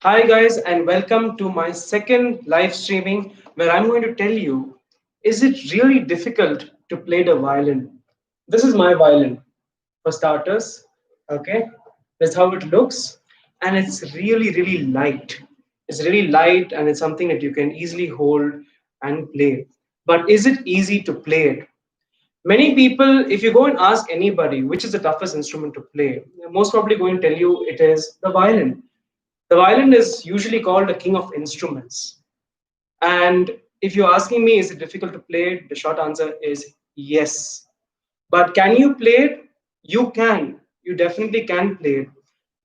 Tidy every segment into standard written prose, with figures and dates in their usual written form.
Hi, guys, and welcome to my second live streaming where I'm going to tell you, is it really difficult to play the violin? This is my violin for starters. Okay, that's how it looks, and it's really light. It's really light, and it's something that you can easily hold and play. But is it easy to play it? Many people, if you go and ask anybody which is the toughest instrument to play, they're most probably going to tell you it is the violin. The violin is usually called the king of instruments. And if you're asking me, is it difficult to play it? The short answer is yes. But can you play it? You can. You definitely can play it.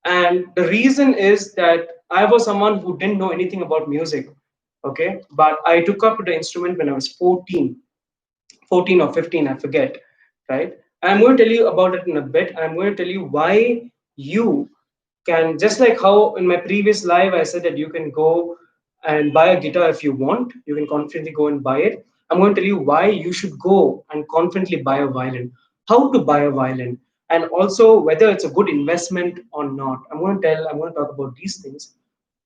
And the reason is that I was someone who didn't know anything about music. Okay. But I took up the instrument when I was 14 or 15, I forget. Right. And I'm going to tell you about it in a bit. I'm going to tell you why you can, just like how in my previous live I said that you can go and buy a guitar if you want, you can confidently go and buy it. I'm going to tell you why you should go and confidently buy a violin, how to buy a violin, and also whether it's a good investment or not. I'm going to talk about these things.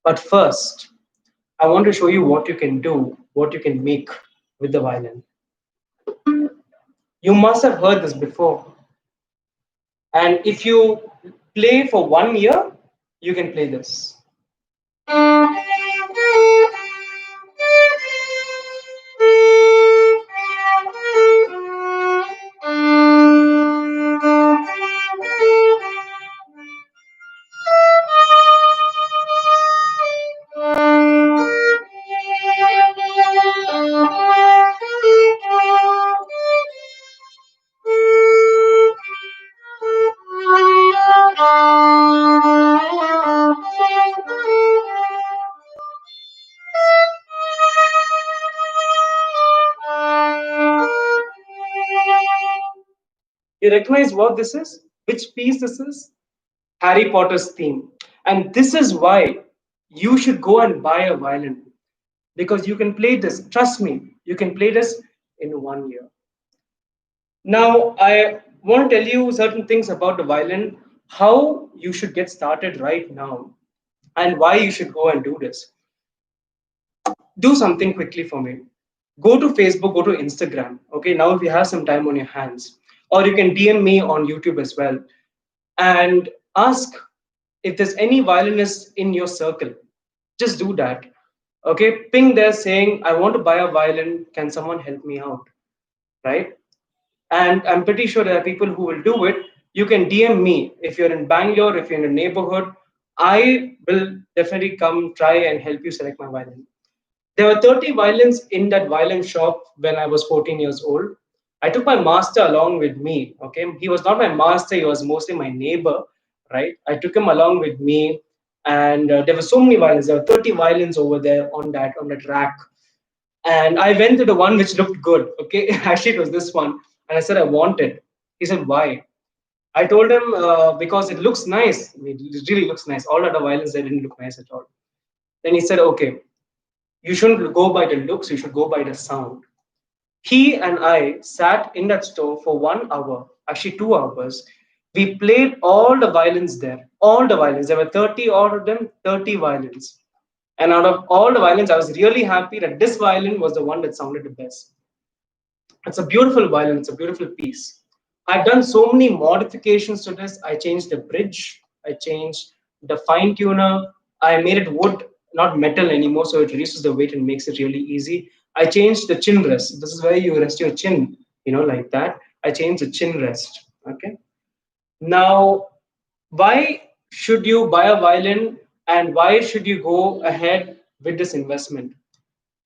But first, I want to show you what you can do, what you can make with the violin. You must have heard this before. And if you play for 1 year, you can play this. You recognize what this is? Which piece this is? Harry Potter's theme. And this is why you should go and buy a violin because you can play this. Trust me, you can play this in 1 year. Now, I want to tell you certain things about the violin, how you should get started right now, and why you should go and do this. Do something quickly for me. Go to Facebook, go to Instagram. Okay, now if you have some time on your hands, or you can DM me on YouTube as well, and ask if there's any violinist in your circle. Just do that. Okay, ping there saying, I want to buy a violin. Can someone help me out? Right? And I'm pretty sure there are people who will do it. You can DM me if you're in Bangalore, if you're in a neighborhood. I will definitely come try and help you select my violin. There were 30 violins in that violin shop when I was 14 years old. I took my master along with me. Okay, he was not my master; he was mostly my neighbor. Right? I took him along with me, and there were so many violins. There were 30 violins over there on that rack, and I went to the one which looked good. Okay, actually it was this one, and I said I want it. He said why? I told him because it looks nice. I mean, it really looks nice. All other violins they didn't look nice at all. Then he said, okay, you shouldn't go by the looks, you should go by the sound. He and I sat in that store for 1 hour, actually 2 hours. We played all the violins there, all the violins. There were 30 out of them, 30 violins. And out of all the violins, I was really happy that this violin was the one that sounded the best. It's a beautiful violin, it's a beautiful piece. I've done so many modifications to this. I changed the bridge, I changed the fine tuner, I made it wood, not metal anymore, so it reduces the weight and makes it really easy. I changed the chin rest. This is where you rest your chin, like that. I changed the chin rest. Okay. Now, why should you buy a violin and why should you go ahead with this investment?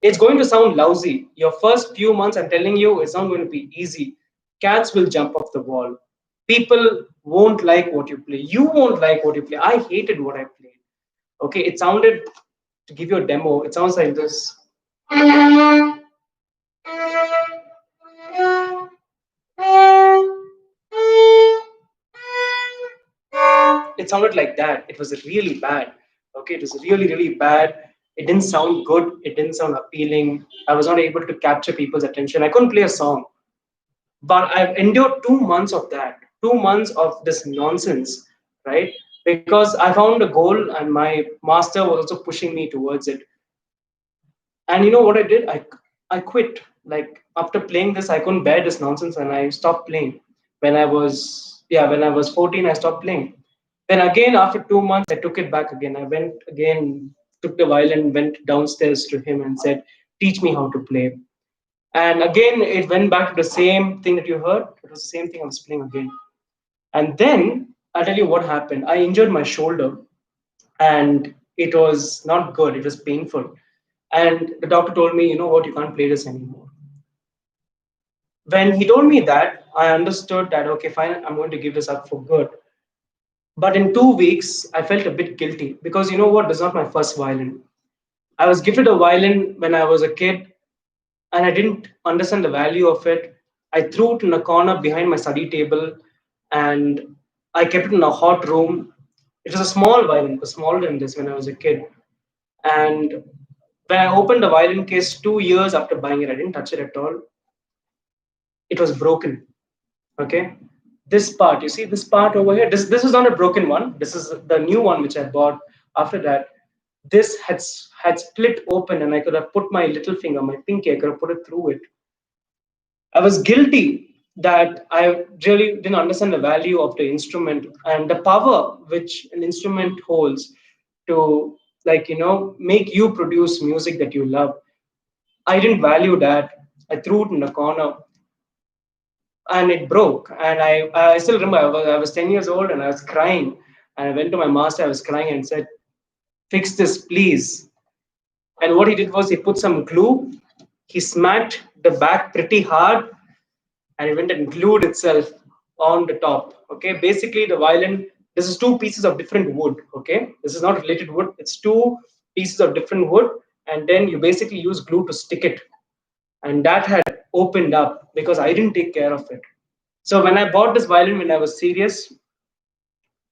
It's going to sound lousy. Your first few months, I'm telling you, it's not going to be easy. Cats will jump off the wall. People won't like what you play. You won't like what you play. I hated what I played. Okay, it sounded, to give you a demo, it sounds like this. It sounded like that. It was really bad. Okay, it was really bad. It didn't sound good. It didn't sound appealing. I was not able to capture people's attention. I couldn't play a song. But I've endured 2 months of that, 2 months of this nonsense, right? because I found a goal and my master was also pushing me towards it. And you know what I did? I quit. Like after playing this, I couldn't bear this nonsense and I stopped playing. When I was 14, I stopped playing. Then again after 2 months, I took it back again. I went again, took the violin, went downstairs to him and said, "Teach me how to play." And again, it went back to the same thing that you heard. It was the same thing I was playing again. And then I'll tell you what happened. I injured my shoulder and it was not good. It was painful. And the doctor told me, you know what, you can't play this anymore. When he told me that, I understood that, okay, fine, I'm going to give this up for good. But in 2 weeks, I felt a bit guilty because you know what, this is not my first violin. I was gifted a violin when I was a kid and I didn't understand the value of it. I threw it in a corner behind my study table and I kept it in a hot room. It was a small violin, it was smaller than this when I was a kid. And when I opened the violin case 2 years after buying it, I didn't touch it at all. It was broken. Okay. This part, you see this part over here, this is not a broken one. This is the new one which I bought after that. This had split open and I could have put my little finger, my pinky, I could have put it through it. I was guilty that I really didn't understand the value of the instrument and the power which an instrument holds to, like, make you produce music that you love. I didn't value that. I threw it in the corner and it broke. And I still remember I was 10 years old and I was crying. And I went to my master, I was crying and said, "Fix this, please." And what he did was he put some glue, he smacked the back pretty hard, and it went and glued itself on the top. Okay, basically the violin. This is two pieces of different wood. Okay, this is not related wood. It's two pieces of different wood, and then you basically use glue to stick it. And that had opened up because I didn't take care of it. So when I bought this violin when I was serious,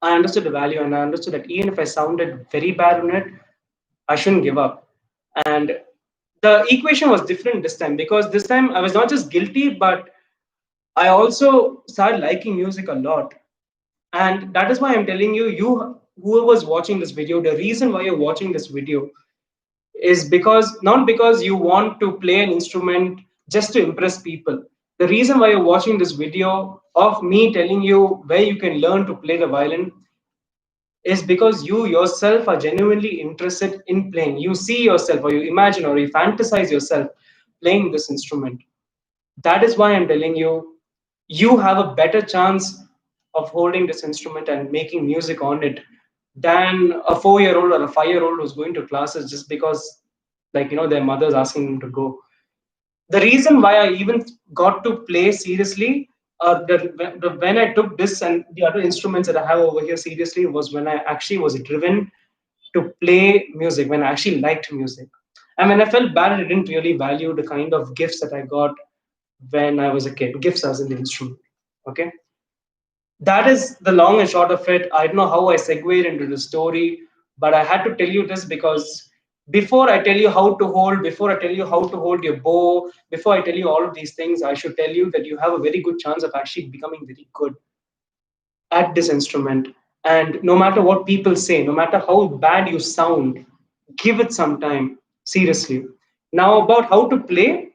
I understood the value and I understood that even if I sounded very bad on it, I shouldn't give up. And the equation was different this time because this time I was not just guilty, but I also started liking music a lot. And that is why I'm telling you, whoever's watching this video, the reason why you're watching this video is because not because you want to play an instrument just to impress people. The reason why you're watching this video of me telling you where you can learn to play the violin is because you yourself are genuinely interested in playing. You see yourself, or you imagine, or you fantasize yourself playing this instrument. That is why I'm telling you, you have a better chance of holding this instrument and making music on it than a 4 year old or a 5 year old who's going to classes just because, like, their mother's asking them to go. The reason why I even got to play seriously, when I took this and the other instruments that I have over here seriously, was when I actually was driven to play music, when I actually liked music. And when I felt bad, I didn't really value the kind of gifts that I got when I was a kid, gifts as an instrument. Okay. That is the long and short of it. I don't know how I segued into the story, but I had to tell you this because before I tell you how to hold, before I tell you how to hold your bow, before I tell you all of these things, I should tell you that you have a very good chance of actually becoming very good at this instrument. And no matter what people say, no matter how bad you sound, give it some time, seriously. Now, about how to play,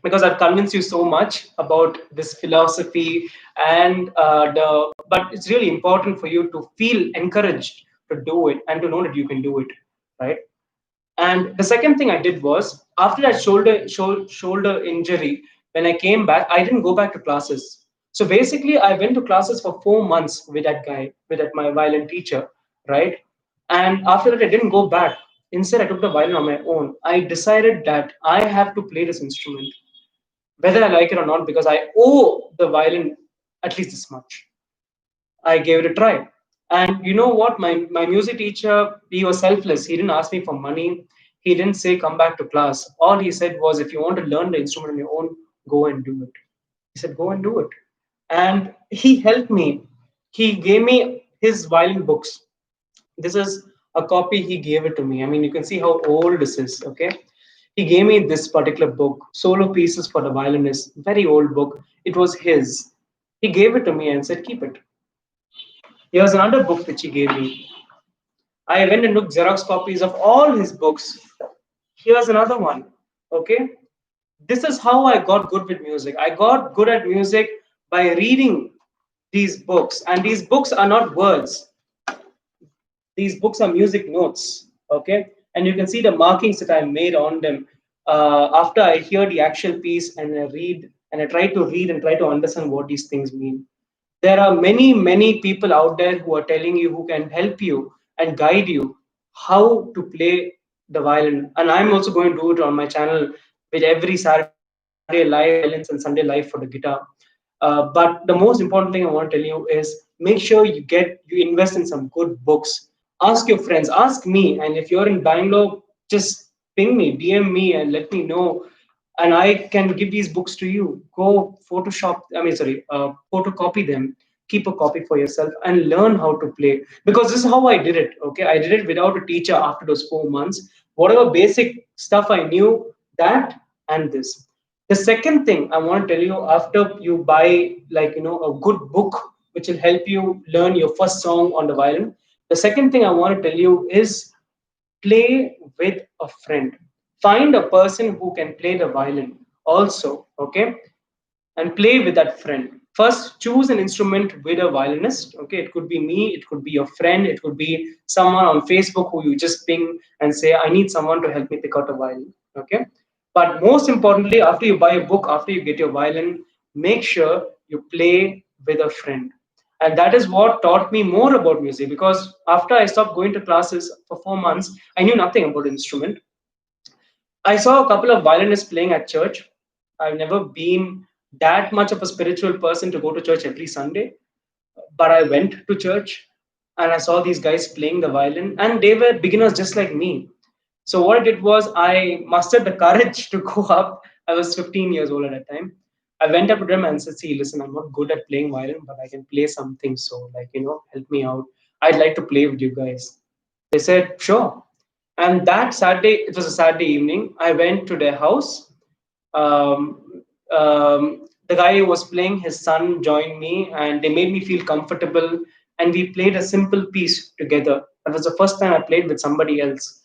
because I've convinced you so much about this philosophy and but it's really important for you to feel encouraged to do it and to know that you can do it, right? And the second thing I did was after that shoulder injury, when I came back, I didn't go back to classes. So basically, I went to classes for 4 months with that guy, with that my violin teacher, right? And after that, I didn't go back. Instead, I took the violin on my own. I decided that I have to play this instrument whether I like it or not, because I owe the violin at least this much. I gave it a try. And you know what? My music teacher, he was selfless. He didn't ask me for money. He didn't say, come back to class. All he said was, if you want to learn the instrument on your own, go and do it. He said, go and do it. And he helped me. He gave me his violin books. This is a copy, he gave it to me. I mean, you can see how old this is, okay? He gave me this particular book, Solo Pieces for the Violinist, very old book. It was his. He gave it to me and said, keep it. Here's another book which he gave me. I went and took Xerox copies of all his books. Here's another one. Okay. This is how I got good with music. I got good at music by reading these books. And these books are not words, these books are music notes. Okay. And you can see the markings that I made on them after I hear the actual piece and I read and I try to read and try to understand what these things mean. There are many, many people out there who are telling you, who can help you and guide you how to play the violin. And I'm also going to do it on my channel with every Saturday live violins and Sunday live for the guitar. But the most important thing I want to tell you is make sure you invest in some good books. Ask your friends, ask me, and if you're in Bangalore, just ping me, DM me, and let me know, and I can give these books to you. Go Photoshop, photocopy them, keep a copy for yourself, and learn how to play. Because this is how I did it. Okay, I did it without a teacher after those 4 months. Whatever basic stuff I knew, that and this. The second thing I want to tell you, after you buy a good book which will help you learn your first song on the violin, the second thing I want to tell you is play with a friend. Find a person who can play the violin also, okay? And play with that friend. First, choose an instrument with a violinist. Okay, it could be me, it could be your friend, it could be someone on Facebook who you just ping and say, I need someone to help me pick out a violin. Okay, but most importantly, after you buy a book, after you get your violin, make sure you play with a friend. And that is what taught me more about music, because after I stopped going to classes for 4 months, I knew nothing about instrument. I saw a couple of violinists playing at church. I've never been that much of a spiritual person to go to church every Sunday, but I went to church and I saw these guys playing the violin, and they were beginners just like me. So what I did was I mustered the courage to go up. I was 15 years old at that time. I went up to them and said, "See, listen, I'm not good at playing violin, but I can play something. So, help me out. I'd like to play with you guys." They said, "Sure." And that Saturday, it was a Saturday evening, I went to their house. The guy who was playing, his son joined me, and they made me feel comfortable. And we played a simple piece together. That was the first time I played with somebody else.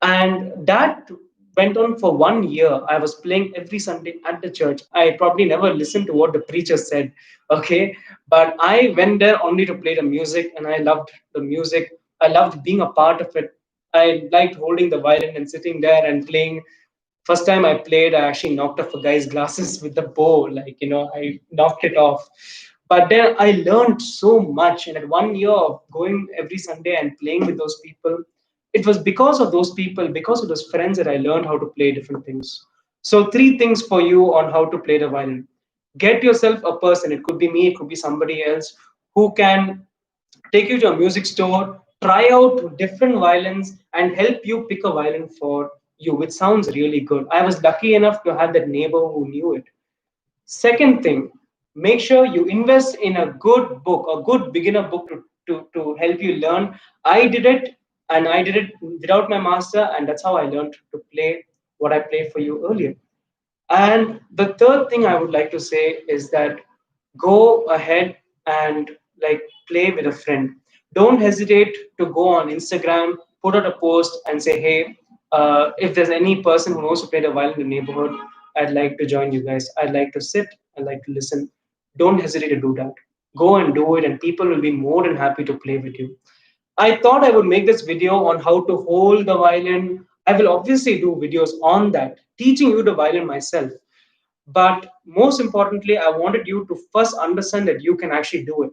And that went on for 1 year. I was playing every Sunday at the church. I probably never listened to what the preacher said, okay? But I went there only to play the music, and I loved the music. I loved being a part of it. I liked holding the violin and sitting there and playing. First time I played, I actually knocked off a guy's glasses with the bow. I knocked it off. But then I learned so much. And at 1 year of going every Sunday and playing with those people, it was because of those people, because of those friends, that I learned how to play different things. So, three things for you on how to play the violin. Get yourself a person, it could be me, it could be somebody else, who can take you to a music store, try out different violins, and help you pick a violin for you, which sounds really good. I was lucky enough to have that neighbor who knew it. Second thing, make sure you invest in a good book, a good beginner book to help you learn. I did it, and I did it without my master, and that's how I learned to play what I played for you earlier. And the third thing I would like to say is that go ahead and play with a friend. Don't hesitate to go on Instagram, put out a post and say, hey, if there's any person who knows to play the violin in the neighborhood, I'd like to join you guys. I'd like to sit, I'd like to listen. Don't hesitate to do that. Go and do it, and people will be more than happy to play with you. I thought I would make this video on how to hold the violin. I will obviously do videos on that, teaching you the violin myself. But most importantly, I wanted you to first understand that you can actually do it,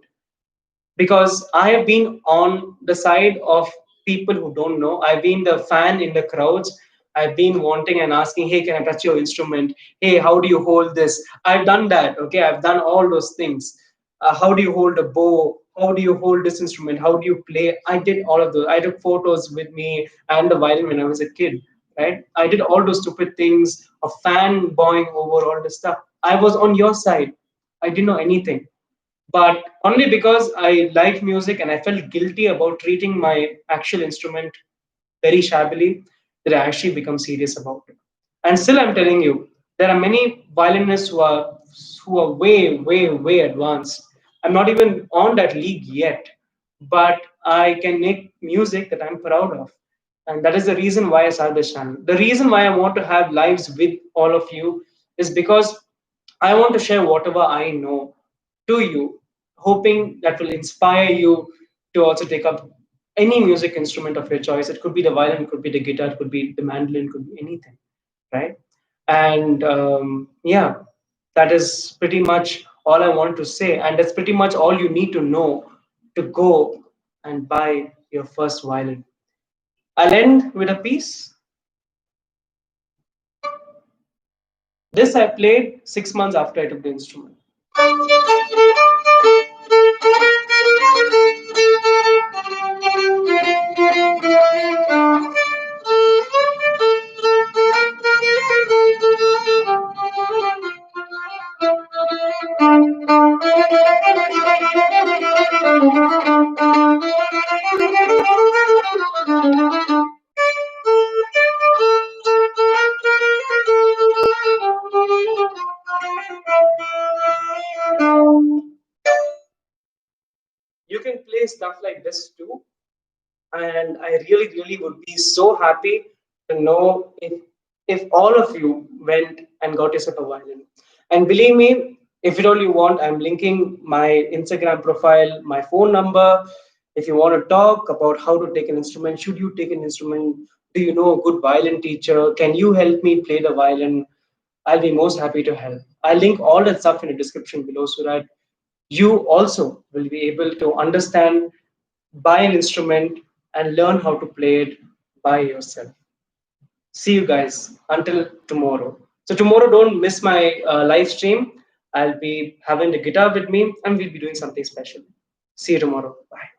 because I have been on the side of people who don't know. I've been the fan in the crowds. I've been wanting and asking, hey, can I touch your instrument? Hey, how do you hold this? I've done that. Okay, I've done all those things. How do you hold a bow? How do you hold this instrument? How do you play? I did all of those. I took photos with me and the violin when I was a kid, right? I did all those stupid things of fanboying over all this stuff. I was on your side. I didn't know anything, but only because I like music and I felt guilty about treating my actual instrument very shabbily, that I actually become serious about it. And still, I'm telling you, there are many violinists who are way, way, way advanced. I'm not even on that league yet, but I can make music that I'm proud of. And that is the reason why I started this channel. The reason why I want to have lives with all of you is because I want to share whatever I know to you, hoping that will inspire you to also take up any music instrument of your choice. It could be the violin, it could be the guitar, it could be the mandolin, it could be anything, right? And yeah, that is pretty much all I want to say. And that's pretty much all you need to know to go and buy your first violin. I'll end with a piece. This I played 6 months after I took the instrument. You can play stuff like this too, and I really would be so happy to know if all of you went and got yourself a violin. And believe me, if at all you want, I'm linking my Instagram profile, my phone number. If you want to talk about how to take an instrument, should you take an instrument? Do you know a good violin teacher? Can you help me play the violin? I'll be most happy to help. I'll link all that stuff in the description below so that you also will be able to understand, buy an instrument, and learn how to play it by yourself. See you guys until tomorrow. So, tomorrow, don't miss my live stream. I'll be having the guitar with me and we'll be doing something special. See you tomorrow. Bye.